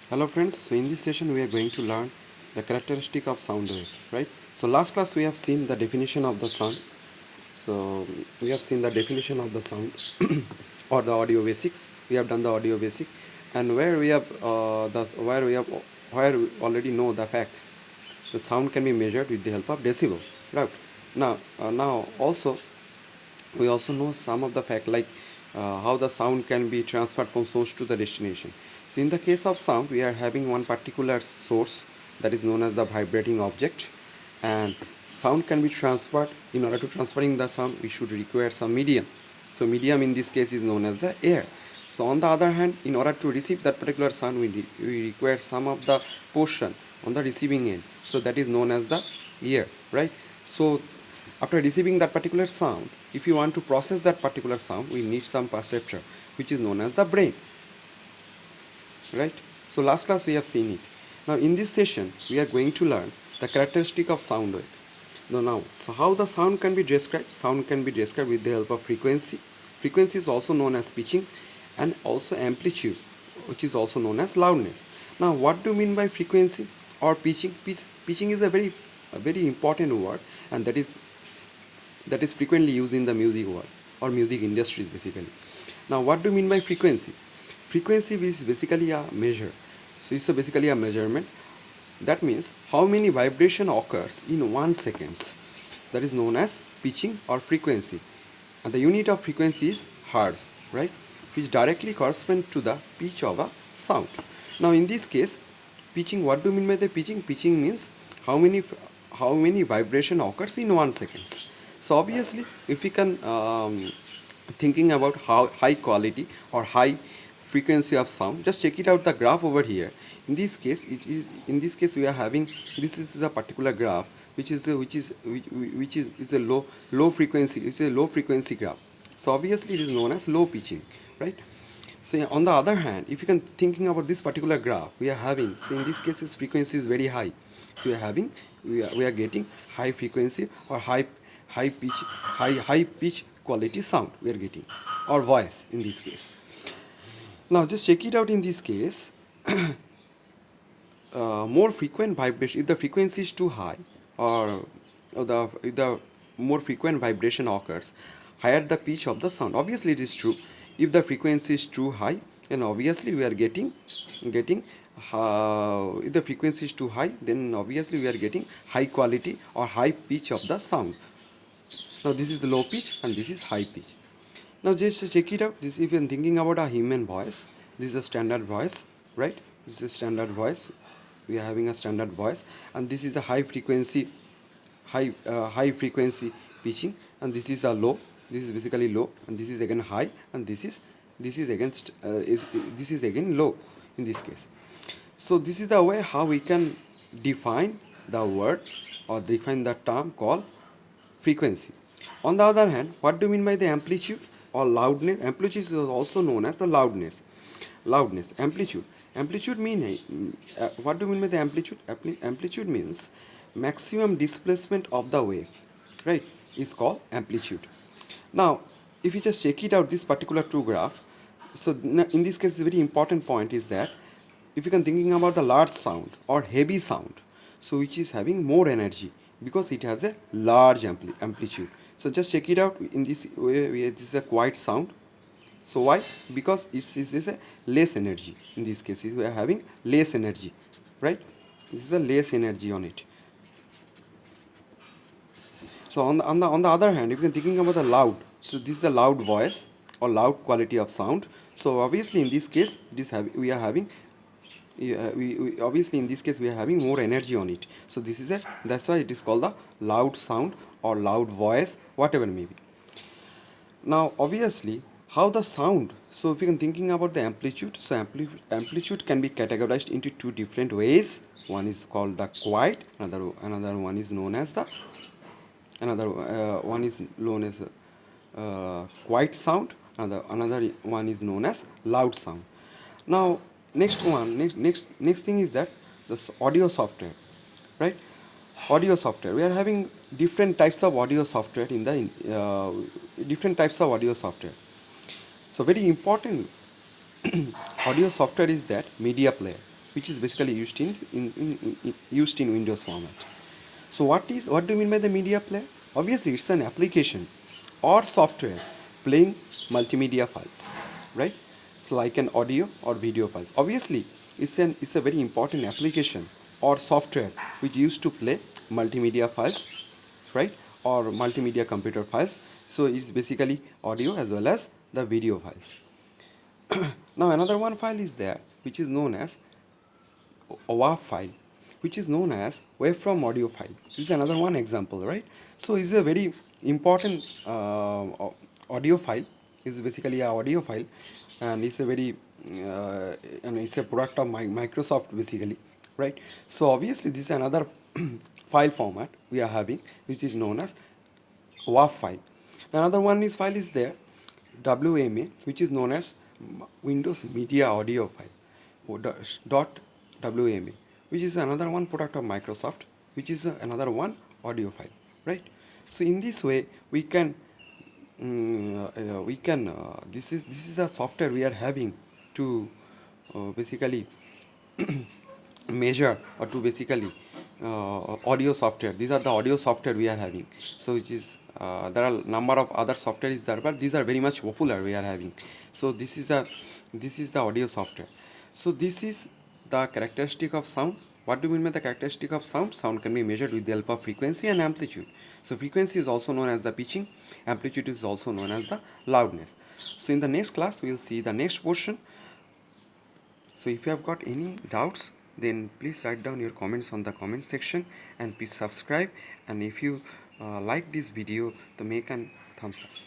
Hello friends, so in this session we are going to learn the characteristic of sound wave, right? So last class we have seen the definition of the sound. So we have seen the definition of the sound or the audio basics. We have done the audio basic, and where we have where we already know the fact the sound can be measured with the help of decibel, right? Now also we also know some of the fact like how the sound can be transferred from source to the destination. So in the case of sound, we are having one particular source that is known as the vibrating object, and sound can be transferred. In order to transferring the sound, we should require some medium. So medium in this case is known as the air. So on the other hand, in order to receive that particular sound, we require some of the portion on the receiving end. So that is known as the ear, right? So after receiving that particular sound, if you want to process that particular sound, we need some perceptor, which is known as the brain, right? So last class we have seen it. Now in this session, we are going to learn the characteristic of sound wave. Now, so how the sound can be described? Sound can be described with the help of frequency. Frequency is also known as pitching, and also amplitude, which is also known as loudness. Now, what do you mean by frequency or pitching? Pitching is a very important word, and that is frequently used in the music world or music industries basically. Now, what do you mean by frequency? Frequency is basically a measure. So it's basically a measurement. That means how many vibration occurs in 1 second. That is known as pitching or frequency. And the unit of frequency is hertz, right? Which directly corresponds to the pitch of a sound. Now in this case, pitching, what do you mean by the pitching? Pitching means how many vibration occurs in 1 second. So obviously, if we can thinking about how high quality or high frequency of sound, just check it out the graph over here. In this case, we are having, this is a particular graph which is a low frequency. It's a low frequency graph. So obviously it is known as low pitching, right? So on the other hand, if you can thinking about this particular graph, we are having, so in this case, its frequency is very high. So we are getting high frequency or high pitch quality sound we are getting, or voice in this case. Now just check it out in this case. More frequent vibration, if the frequency is too high, or if the more frequent vibration occurs, higher the pitch of the sound. Obviously it is true. If the frequency is too high, then obviously we are getting if the frequency is too high, then obviously we are getting high quality or high pitch of the sound. Now this is the low pitch and this is high pitch. Now just check it out. This, if you're thinking about a human voice, this is a standard voice, right? This is a standard voice. We are having a standard voice, and this is a high frequency pitching, and this is a low. This is basically low, and this is again high, and this is again low in this case. So this is the way how we can define the word or define the term called frequency. On the other hand, what do you mean by the amplitude or loudness? Amplitude is also known as the loudness. Amplitude mean, what do you mean by the amplitude? Amplitude means maximum displacement of the wave, right? Is called amplitude. Now, if you just check it out, this particular two graph. So in this case, a very important point is that if you can thinking about the large sound or heavy sound, so which is having more energy because it has a large amplitude. So just check it out in this way. This is a quiet sound. So why? Because it is a less energy. In this case, we are having less energy, right? This is a less energy on it. So on the other hand, if you are thinking about the loud, so this is a loud voice or loud quality of sound. So obviously in this case, we are having obviously in this case we are having more energy on it. So this is that's why it is called the loud sound or loud voice, whatever may be. Now obviously how the sound, so if you can thinking about the amplitude, so amplitude can be categorized into two different ways. One is called the quiet, another one is known as the quiet sound, another one is known as loud sound. Now next thing is that the audio software, right? Audio software, we are having different types of audio software in the different types of audio software. So very important audio software is that media player. which is basically used in Windows format. So what do you mean by the media player? Obviously, it's an application or software playing multimedia files, right? So like an audio or video files. Obviously, it's a very important application or software which used to play multimedia files, right? Or multimedia computer files. So it's basically audio as well as the video files. Now another one file is there which is known as a WAV file, which is known as wavefrom audio file. This is another one example, right? So it's a very important audio file. It's basically a audio file, and it's a very and it's a product of Microsoft basically, right? So obviously this is another file format we are having, which is known as WAV file. Another one is file is there, WMA, which is known as Windows Media Audio File, dot WMA, which is another one product of Microsoft, which is another one audio file, right? So in this way this is a software we are having to basically measure or to basically audio software. These are the audio software we are having. So which is there are number of other software is there, but these are very much popular we are having. So this is the audio software. So this is the characteristic of sound. What do you mean by the characteristic of sound? Sound can be measured with the help of frequency and amplitude. So frequency is also known as the pitching, amplitude is also known as the loudness. So in the next class we will see the next portion. So if you have got any doubts, then please write down your comments on the comment section, and please subscribe, and if you like this video, to make an thumbs up.